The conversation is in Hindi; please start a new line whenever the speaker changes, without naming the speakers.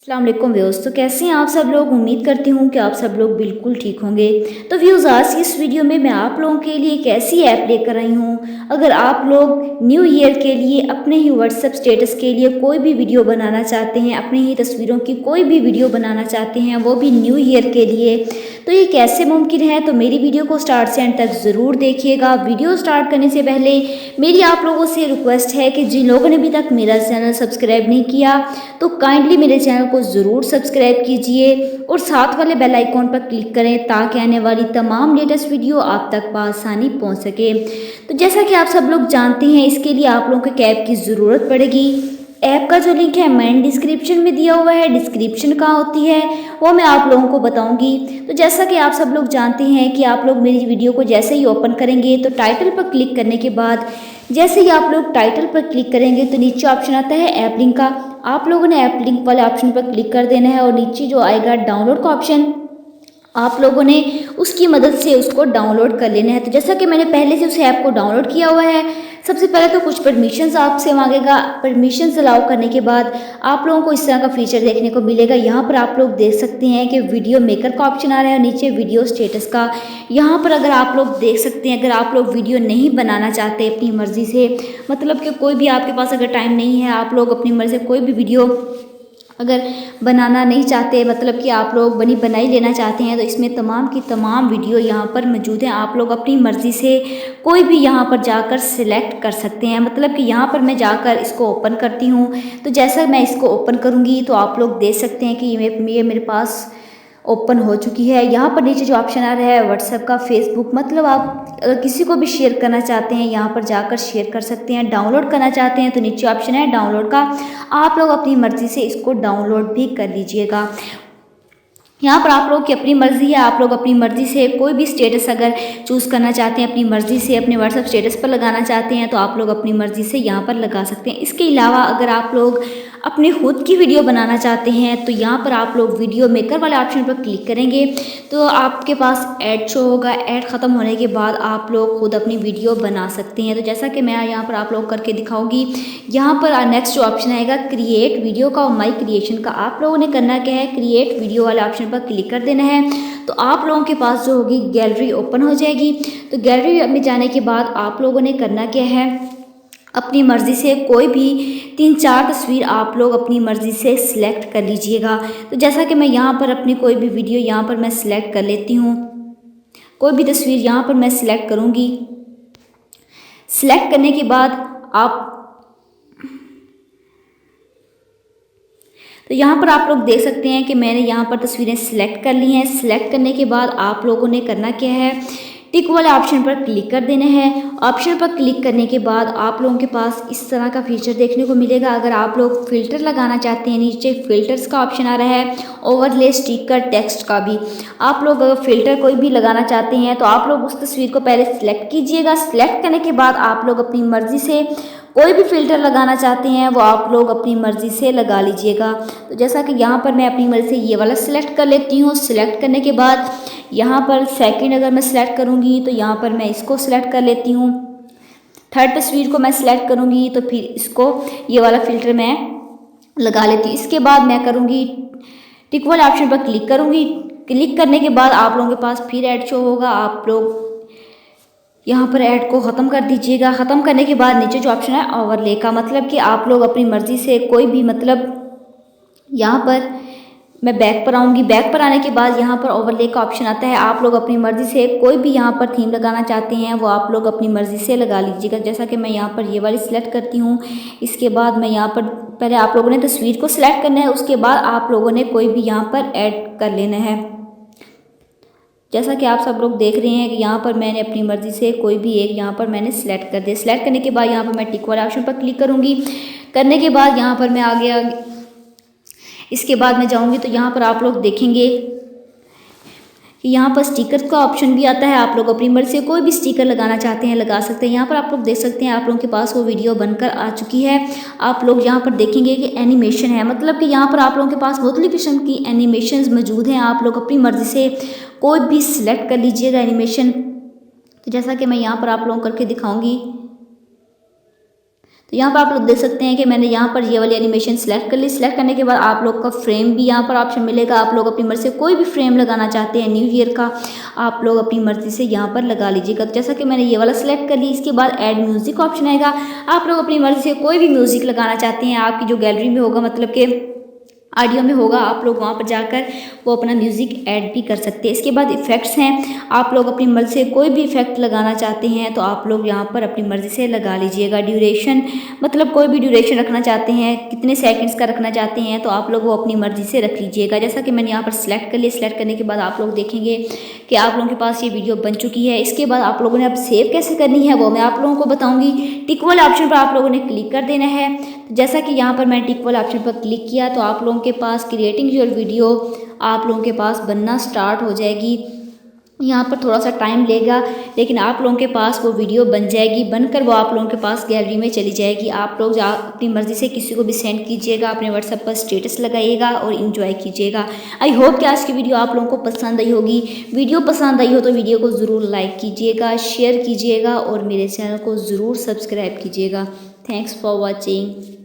अस्सलाम वालेकुम व्यूअर्स। तो कैसे हैं आप सब लोग। उम्मीद करती हूँ कि आप सब लोग बिल्कुल ठीक होंगे। तो व्यूअर्स, आज की इस वीडियो में मैं आप लोगों के लिए एक ऐसी ऐप लेकर आई हूँ। अगर आप लोग न्यू ईयर के लिए अपने ही व्हाट्सएप स्टेटस के लिए कोई भी वीडियो बनाना चाहते हैं, अपनी ही तस्वीरों की कोई भी वीडियो बनाना चाहते हैं, वो भी न्यू ईयर के लिए, तो ये कैसे मुमकिन है। तो मेरी वीडियो को स्टार्ट से एंड तक ज़रूर देखिएगा। वीडियो स्टार्ट करने से पहले मेरी आप लोगों से रिक्वेस्ट है कि जिन लोगों ने अभी तक मेरा चैनल सब्सक्राइब नहीं किया तो काइंडली मेरे चैनल को ज़रूर सब्सक्राइब कीजिए और साथ वाले बेल आइकॉन पर क्लिक करें ताकि आने वाली तमाम लेटेस्ट वीडियो आप तक बआसानी पहुंच सके। तो जैसा कि आप सब लोग जानते हैं, इसके लिए आप लोगों को ऐप की ज़रूरत पड़ेगी। ऐप का जो लिंक है मैंने डिस्क्रिप्शन में दिया हुआ है। डिस्क्रिप्शन कहाँ होती है वो मैं आप लोगों को बताऊंगी। तो जैसा कि आप सब लोग जानते हैं कि आप लोग मेरी वीडियो को जैसे ही ओपन करेंगे तो टाइटल पर क्लिक करने के बाद जैसे ही आप लोग टाइटल पर क्लिक करेंगे तो नीचे ऑप्शन आता है ऐप लिंक का। आप लोगों ने ऐप लिंक वाले ऑप्शन पर क्लिक कर देना है और नीचे जो आएगा डाउनलोड का ऑप्शन, आप लोगों ने उसकी मदद से उसको डाउनलोड कर लेना है। तो जैसा कि मैंने पहले से उस ऐप को डाउनलोड किया हुआ है, सबसे पहले तो कुछ परमिशंस आपसे मांगेगा। परमिशंस अलाउ करने के बाद आप लोगों को इस तरह का फीचर देखने को मिलेगा। यहाँ पर आप लोग देख सकते हैं कि वीडियो मेकर का ऑप्शन आ रहा है और नीचे वीडियो स्टेटस का। यहाँ पर अगर आप लोग देख सकते हैं, अगर आप लोग वीडियो नहीं बनाना चाहते अपनी मर्ज़ी से, मतलब कि कोई भी आपके पास अगर टाइम नहीं है, आप लोग अपनी मर्ज़ी से कोई भी वीडियो अगर बनाना नहीं चाहते, मतलब कि आप लोग बनी बनाई लेना चाहते हैं, तो इसमें तमाम की तमाम वीडियो यहाँ पर मौजूद हैं। आप लोग अपनी मर्ज़ी से कोई भी यहाँ पर जाकर सिलेक्ट कर सकते हैं। मतलब कि यहाँ पर मैं जाकर इसको ओपन करती हूँ। तो जैसा मैं इसको ओपन करूँगी तो आप लोग देख सकते हैं कि ये मेरे पास ओपन हो चुकी है। यहाँ पर नीचे जो ऑप्शन आ रहा है व्हाट्सएप का, फेसबुक, मतलब आप अगर किसी को भी शेयर करना चाहते हैं यहाँ पर जाकर शेयर कर सकते हैं। डाउनलोड करना चाहते हैं तो नीचे ऑप्शन है डाउनलोड का, आप लोग अपनी मर्ज़ी से इसको डाउनलोड भी कर लीजिएगा। यहाँ पर आप लोग की अपनी मर्ज़ी है, आप लोग अपनी मर्ज़ी से कोई भी स्टेटस अगर चूज़ करना चाहते हैं, अपनी मर्ज़ी से अपने व्हाट्सएप स्टेटस पर लगाना चाहते हैं तो आप लोग अपनी मर्ज़ी से यहाँ पर लगा सकते हैं। इसके अलावा अगर आप लोग अपनी खुद की वीडियो बनाना चाहते हैं तो यहाँ पर आप लोग वीडियो मेकर वाले ऑप्शन पर क्लिक करेंगे तो आपके पास ऐड शो होगा। ऐड ख़त्म होने के बाद आप लोग खुद अपनी वीडियो बना सकते हैं। तो जैसा कि मैं यहाँ पर आप लोग करके दिखाऊंगी, यहाँ पर नेक्स्ट जो ऑप्शन आएगा क्रिएट वीडियो का और माई क्रिएशन का, आप लोगों ने करना क्या है, क्रिएट वीडियो वाले ऑप्शन पर क्लिक कर देना है। तो आप लोगों के पास जो होगी गैलरी ओपन हो जाएगी। तो गैलरी में जाने के बाद आप लोगों ने करना क्या है, अपनी मर्ज़ी से कोई भी 3-4 तस्वीर आप लोग अपनी मर्ज़ी से सिलेक्ट कर लीजिएगा। तो जैसा कि मैं यहाँ पर अपनी कोई भी वीडियो यहाँ पर मैं सिलेक्ट कर लेती हूँ, कोई भी तस्वीर यहाँ पर मैं सिलेक्ट करूँगी। सिलेक्ट करने के बाद आप तो यहाँ पर आप लोग देख सकते हैं कि मैंने यहाँ पर तस्वीरें सिलेक्ट कर ली हैं। सिलेक्ट करने के बाद आप लोगों ने करना क्या है, टिक वाले ऑप्शन पर क्लिक कर देना है। ऑप्शन पर क्लिक करने के बाद आप लोगों के पास इस तरह का फीचर देखने को मिलेगा। अगर आप लोग फ़िल्टर लगाना चाहते हैं, नीचे फ़िल्टर्स का ऑप्शन आ रहा है, ओवरले, स्टिकर, टेक्स्ट का भी। आप लोग अगर फ़िल्टर कोई भी लगाना चाहते हैं तो आप लोग उस तस्वीर को पहले सिलेक्ट कीजिएगा। सिलेक्ट करने के बाद आप लोग अपनी मर्ज़ी से कोई भी फ़िल्टर लगाना चाहते हैं वो आप लोग अपनी मर्ज़ी से लगा लीजिएगा। तो जैसा कि यहाँ पर मैं अपनी मर्ज़ी से ये वाला सिलेक्ट कर लेती हूँ। सिलेक्ट करने के बाद यहाँ पर सेकंड अगर मैं सिलेक्ट करूँगी तो यहाँ पर मैं इसको सिलेक्ट कर लेती हूँ। थर्ड तस्वीर को मैं सिलेक्ट करूँगी तो फिर इसको ये वाला फ़िल्टर मैं लगा लेती हूँ। इसके बाद मैं करूँगी टिक वाले ऑप्शन पर क्लिक करूँगी। क्लिक करने के बाद आप लोगों के पास फिर ऐड शो होगा। आप लोग यहाँ पर ऐड को ख़त्म कर दीजिएगा। ख़त्म करने के बाद नीचे जो ऑप्शन है ओवरले का, मतलब कि आप लोग अपनी मर्ज़ी से कोई भी, मतलब यहाँ पर मैं बैक पर आऊँगी। बैक पर आने के बाद यहाँ पर ओवरले का ऑप्शन आता है। आप लोग अपनी मर्ज़ी से कोई भी यहाँ पर थीम लगाना चाहते हैं वो आप लोग अपनी मर्ज़ी से लगा लीजिएगा। जैसा कि मैं यहाँ पर ये वाली सिलेक्ट करती हूँ। इसके बाद मैं यहाँ पर पहले आप लोगों ने तस्वीर को सिलेक्ट करना है, उसके बाद आप लोगों ने कोई भी यहाँ पर ऐड कर लेना है। जैसा कि आप सब लोग देख रहे हैं कि यहाँ पर मैंने अपनी मर्ज़ी से कोई भी एक यहाँ पर मैंने सिलेक्ट कर दिया। सिलेक्ट करने के बाद यहाँ पर मैं टिक वाले ऑप्शन पर क्लिक करूँगी। करने के बाद यहाँ पर मैं आगे इसके बाद मैं जाऊँगी तो यहाँ पर आप लोग देखेंगे कि यहाँ पर स्टिकर का ऑप्शन भी आता है। आप लोग अपनी मर्ज़ी से कोई भी स्टिकर लगाना चाहते हैं लगा सकते हैं। यहाँ पर आप लोग देख सकते हैं आप लोगों के पास वो वीडियो बनकर आ चुकी है। आप लोग यहाँ पर देखेंगे कि एनिमेशन है, मतलब कि यहाँ पर आप लोगों के पास मुख्तलिफ़ किस्म की एनिमेशंस मौजूद हैं। आप लोग अपनी मर्ज़ी से कोई भी सिलेक्ट कर लीजिएगा एनिमेशन। तो जैसा कि मैं यहाँ पर आप लोगों को करके दिखाऊँगी, तो यहाँ पर आप लोग देख सकते हैं कि मैंने यहाँ पर ये वाली एनिमेशन सेलेक्ट कर ली। सेलेक्ट करने के बाद आप लोग का फ्रेम भी यहाँ पर ऑप्शन मिलेगा। आप लोग अपनी मर्ज़ी से कोई भी फ्रेम लगाना चाहते हैं न्यू ईयर का, आप लोग अपनी मर्ज़ी से यहाँ पर लगा लीजिएगा। तो जैसा कि मैंने ये वाला सेलेक्ट कर ली, इसके बाद ऐड म्यूज़िक ऑप्शन आएगा। आप लोग अपनी मर्ज़ी से कोई भी म्यूज़िक लगाना चाहते हैं, आपकी जो गैलरी में होगा, मतलब कि ऑडियो में होगा, आप लोग वहाँ पर जाकर वो अपना म्यूज़िक ऐड भी कर सकते हैं। इसके बाद इफ़ेक्ट्स हैं, आप लोग अपनी मर्ज़ी से कोई भी इफ़ेक्ट लगाना चाहते हैं तो आप लोग यहाँ पर अपनी मर्ज़ी से लगा लीजिएगा। ड्यूरेशन, मतलब कोई भी ड्यूरेशन रखना चाहते हैं, कितने सेकंड्स का रखना चाहते हैं तो आप लोग वो अपनी मर्ज़ी से रख लीजिएगा। जैसा कि मैंने यहाँ पर सेलेक्ट कर लिया। सेलेक्ट करने के बाद आप लोग देखेंगे कि आप लोगों के पास ये वीडियो बन चुकी है। इसके बाद आप लोगों ने अब सेव कैसे करनी है वो मैं आप लोगों को बताऊँगी। टिक वाले ऑप्शन पर आप लोगों ने क्लिक कर देना है। जैसा कि यहाँ पर मैंने टिक वाले ऑप्शन पर क्लिक किया तो आप लोगों के पास क्रिएटिंग योर वीडियो आप लोगों के पास बनना स्टार्ट हो जाएगी। यहाँ पर थोड़ा सा टाइम लेगा, लेकिन आप लोगों के पास वो वीडियो बन जाएगी। बनकर वो आप लोगों के पास गैलरी में चली जाएगी। आप लोग अपनी मर्ज़ी से किसी को भी सेंड कीजिएगा, अपने व्हाट्सएप पर स्टेटस लगाइएगा और इन्जॉय कीजिएगा। आई होप कि आज की वीडियो आप लोगों को पसंद आई होगी। वीडियो पसंद आई हो तो वीडियो को ज़रूर लाइक कीजिएगा, शेयर कीजिएगा और मेरे चैनल को ज़रूर सब्सक्राइब कीजिएगा। Thanks for watching.